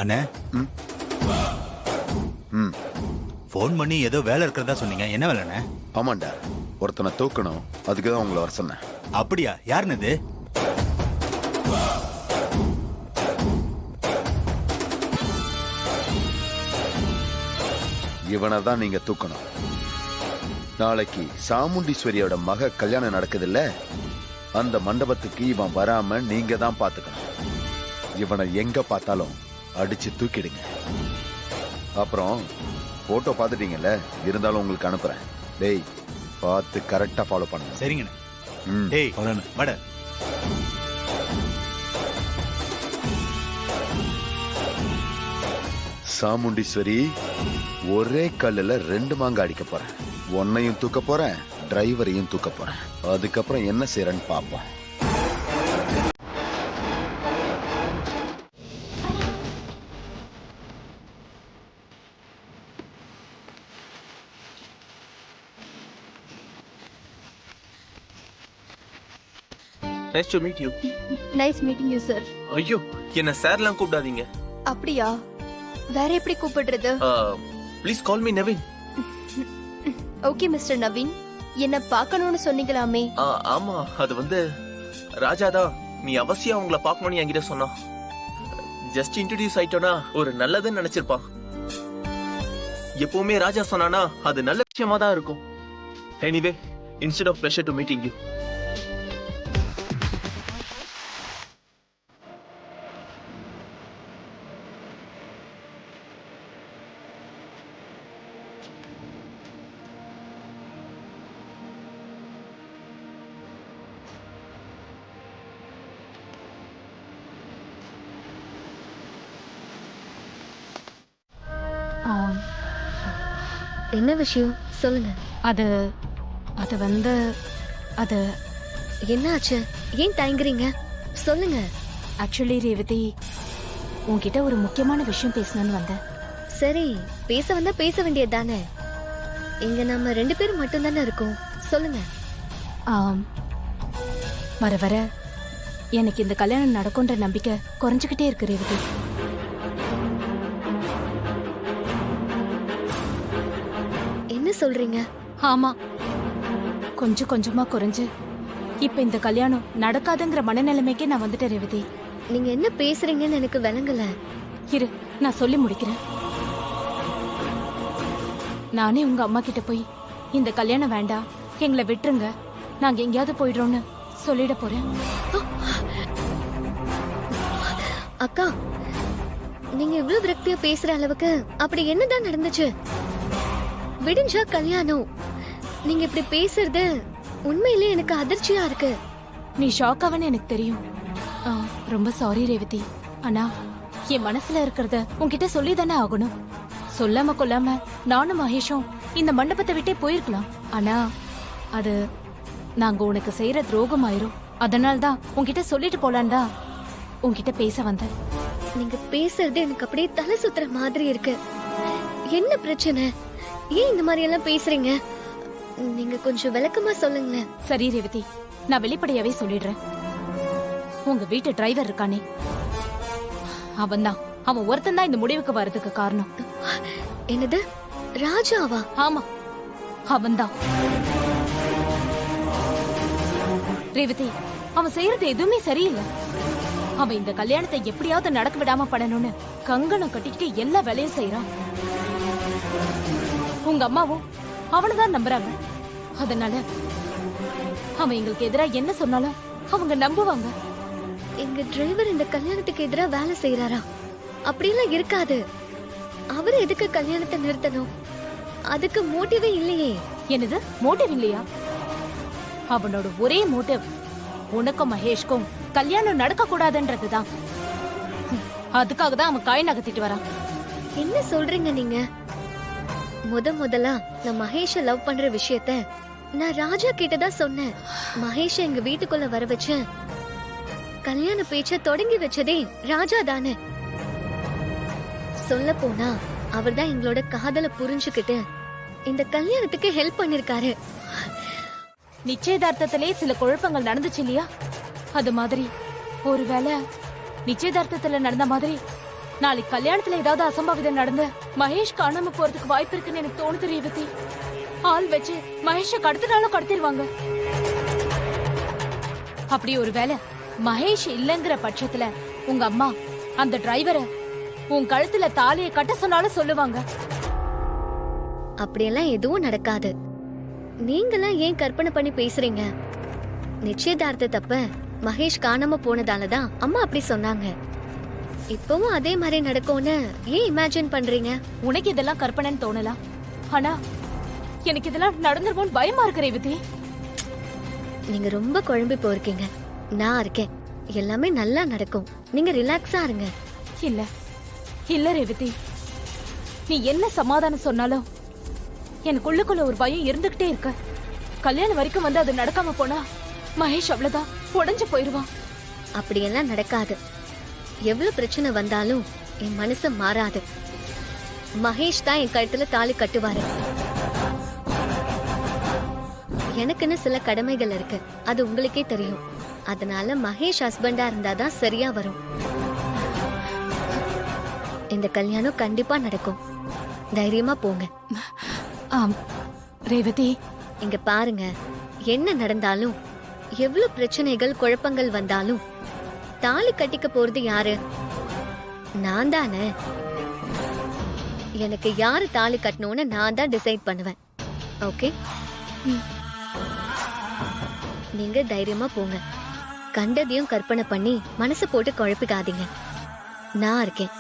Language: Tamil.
அண்ணே, ம் ம் ஃபோன் பண்ணி ஏதோ வேலை இருக்கிறதா சொன்னீங்க. என்ன வேலைண்ணே? ஆமாண்டா, ஒருத்தனை தூக்கணும், அதுக்கு தான் உங்களை வர சொன்னேன். அப்படியா? யாருன்னு இது? இவனை தான் நீங்க தூக்கணும். நாளைக்கு சாமுண்டீஸ்வரியோட மக கல்யாணம் நடக்குதுல்ல, அந்த மண்டபத்துக்கு இவன் வராம நீங்க தான் பாத்துக்கணும். இவனை எங்க பார்த்தாலும் அடிச்சு தூக்கிடுங்க. அப்புறம் போட்டோ பாத்துட்டீங்கல்ல, இருந்தாலும் உங்களுக்கு அனுப்புறேன். டேய், பார்த்து கரெக்டா ஃபாலோ பண்ணுங்க. சரிங்கண்ணே. ம். டேய் வட. சாமுண்டீஸ்வரி, ஒரே கல்லுல 2 மாங்காய் அடிக்க போறேன். உன்னையும் தூக்க போறேன், டிரைவரையும் தூக்க போறேன். அதுக்கப்புறம் என்ன செய்யறேன்னு பாப்போம். Nice to meet you. Nice meeting you sir. ஐயோ, என்ன சார்லாம் கூப்பிடாதீங்க. அப்படியா? வேற எப்படி கூப்பிடுறது? Please call me Naveen. Okay mister Naveen. என்ன பார்க்கணும்னு சொன்னீங்களாமே. ஆமா, அது வந்து ராஜா தான் நீ அவசியம் அவங்கள பார்க்கணும்னு என்கிட்ட சொன்னா. ஜஸ்ட் இன்ட்ரோடியூஸ் ஆயிட்டோனா ஒரு நல்லதுன்னு நினைச்சிருப்பான். எப்பவுமே ராஜா சொன்னானா அது நல்ல விஷயமா தான் இருக்கும். Anyway, instead of pleasure to meeting you. என்ன விஷயம் சொல்லுங்க. அது வந்து அது என்னாச்சு? ஏன் தயங்குறீங்க? சொல்லுங்க. ஆக்சுவலி ரேவதி, உன்கிட்ட ஒரு முக்கியமான விஷயம் பேசணும்னு வந்தேன். சரி, பேச வந்தா பேச வேண்டியது தானே. இங்க நம்ம 2 பேரும் மட்டும் தானே இருக்கோம். சொல்லுங்க. வர வர எனக்கு இந்த கல்யாணம் நடக்கும்ன்ற நம்பிக்கை குறைஞ்சுக்கிட்டே இருக்கு ரேவதி. என்ன சொல்றீங்க? ஆமா, கொஞ்சம் கொஞ்சமா குறைஞ்சு இப்ப இந்த கல்யாணம் நடக்காதுங்கிற மனநிலைமைக்கே நான் வந்துட்டேன் ரேவதி. நீங்க என்ன பேசுறீங்கன்னு எனக்கு விளங்கல. இரு, நான் சொல்லி முடிக்கிறேன். நானே உங்க அம்மா கிட்ட போய் இந்த கல்யாணம் வேண்டாம், எங்களை விட்டுருங்க, நாங்க எங்கேயாவது போயிடுறோம்னு சொல்லிட போறேன். அக்கா, நீங்க இவ்வளவு விரக்தியா பேசுற அளவுக்கு அப்படி என்னதான் நடந்துச்சு? விடிஞ்சா கல்யாணம். நீங்க இப்படி பேசுறது உண்மையிலே எனக்கு அதிர்ச்சியா இருக்கு. நீ ஷாக் ஆவன்னு எனக்கு தெரியும். ரொம்ப சாரி ரேவதி. ஆனா என் மனசுல இருக்கிறத உன்கிட்ட சொல்லி தானே ஆகணும். சொல்லாம கொல்லாம நானும் மகேஷும் இந்த மண்டபத்தை விட்டே போயிருக்கலாம். ஆனா அது நாங்க உனக்கு செய்யற துரோகம் ஆயிரும். அதனால்தான் உன்கிட்ட சொல்லிட்டு போலான் தான் உன்கிட்ட பேச வந்தேன். நீங்க பேசுறது எனக்கு அப்படியே தலை சுத்துற மாதிரி இருக்கு. என்ன பிரச்சனை? ஏன் இந்த மாதிரி எல்லாம் பேசுறீங்க? நீங்க கொஞ்சம் விளக்கமா சொல்லுங்களேன். சரி ரேவதி, நான் வெளிப்படையாவே சொல்லிடுறேன். உங்க வீட்டு டிரைவர் இருக்கானே, அவன் ஒருத்தன் தான் இந்த முடிவுக்கு வர்றதுக்கு காரணம். என்னது? ராஜாவா? ஆமா, அவன்தான். ரேவதி, அவன் செய்யறது எதுவுமே சரியில்லை. அவன் இந்த கல்யாணத்தை எப்படியாவது நடக்க விடாம பண்ணணும்னு கங்கணம் கட்டிக்கிட்டு எல்லா வேலையும் செய்யறான். உங்க அம்மாவும் அவனதான் நம்புறாங்க. அதனால அவன் எங்களுக்கு எதிரா என்ன சொன்னாலும் அவங்க நம்புவாங்க. எங்க டிரைவர் இந்த கல்யாணத்துக்கு எதிரா வேலை செய்யறாரா? அப்படியெல்லாம் இருக்காது. அவரு எதுக்கு கல்யாணத்தை நிறுத்தணும்? அதுக்கு மோட்டிவே இல்லையே. என்னது மோட்டிவ் இல்லையா? அவனோட ஒரே மோட்டிவ் உனக்கும் மகேஷ்க்கும் கல்யாணம் நடக்க கூடாதுன்றதுதான். அதுக்காக தான் அவன் காய் நகர்த்திட்டு வரான். என்ன சொல்றீங்க நீங்க? முதலா நான் மகேஷ லவ் பண்ற விஷயத்த நான் ராஜா கிட்டதான் சொன்னேன். மகேஷ எங்க வீட்டுக்குள்ள வர வச்சேன். கல்யாண பேச்ச தொடங்கி வச்சதே ராஜா தானே. சொல்ல போனா அவர்தான் எங்களோட காதல புரிஞ்சுக்கிட்டு இந்த கல்யாணத்துக்கு ஹெல்ப் பண்ணிருக்காரு. நிச்சயதார்த்தத்திலே சில குழப்பங்கள் நடந்துச்சு இல்லையா? அது மாதிரி ஒருவேளை நிச்சயதார்த்தத்துல நடந்த மாதிரி நாளைக்கு கல்யாணத்துல ஏதாவது அசம்பாவிதம் நடந்து மகேஷ் காணாம போறதுக்கு வாய்ப்பு இருக்குன்னு எனக்கு தோணுது ரேவதி. ஆள் வச்சு மகேஷ கடத்தினாலும் கடத்திடுவாங்க. அப்படி ஒரு வேளை மகேஷ் இல்லங்கிற பட்சத்துல உங்க அம்மா அந்த டிரைவரை உன் கழுத்துல தாலியை கட்ட சொன்னாலும் சொல்லுவாங்க. அப்படியெல்லாம் எதுவும் நடக்காது. நீங்களாம் ஏன் கற்பனை பண்ணி பேசுறீங்க? நிச்சயதார்த்தத்தப்ப மகேஷ் காணாம போனதாலதான் அம்மா அப்படி சொன்னாங்க. இப்பவும் அதே மாதிரி நடக்கும்னு ஏன் இமேஜின் பண்றீங்க? உனக்கு இதெல்லாம் கற்பனைன்னு தோணலாம், ஆனா எனக்கு இதெல்லாம் நடந்துருமோன்னு பயமா இருக்கு ரேவதி. நீங்க ரொம்ப குழம்பி போயிருக்கீங்க. நான் இருக்கேன், எல்லாமே நல்லா நடக்கும். நீங்க ரிலாக்ஸா இருங்க. இல்ல இல்ல ரேவதி, நீ என்ன சமாதானம் சொன்னாலும் எனக்குள்ளுக்குள்ள ஒரு பயம் இருந்துகிட்டே இருக்க. கல்யாணம் வரைக்கும் வந்து அது நடக்காம போனா மகேஷ் அவ்வளவுதான் உடைஞ்சு போயிருவான். அப்படியெல்லாம் நடக்காது. எவ்வளவு பிரச்சனை வந்தாலும் என் மனசு மாறாது. மகேஷ் தான் என் கழுத்துல தாலி கட்டுவாரு. எனக்குன்னு சில கடமைகள் இருக்கு, அது உங்களுக்கே தெரியும். அதனால மகேஷ் ஹஸ்பண்டா இருந்தாதான் சரியா வரும். இந்த கல்யாணம் கண்டிப்பா நடக்கும். தைரியமா போங்க. ஆம் ரேவதி, இங்க பாருங்க, என்ன நடந்தாலும் எவ்வளவு பிரச்சனைகள் குழப்பங்கள் வந்தாலும் தாலி கட்டிக்க போறது யாரு? நான் தானே. எனக்கு யாரு தாலி கட்டணும்னு நான் தான் டிசைட் பண்ணுவேன். ஓகே, நீங்க தைரியமா போங்க. கண்டதையும் கற்பனை பண்ணி மனசு போட்டு குழப்பிக்காதீங்க. நான் இருக்கேன்.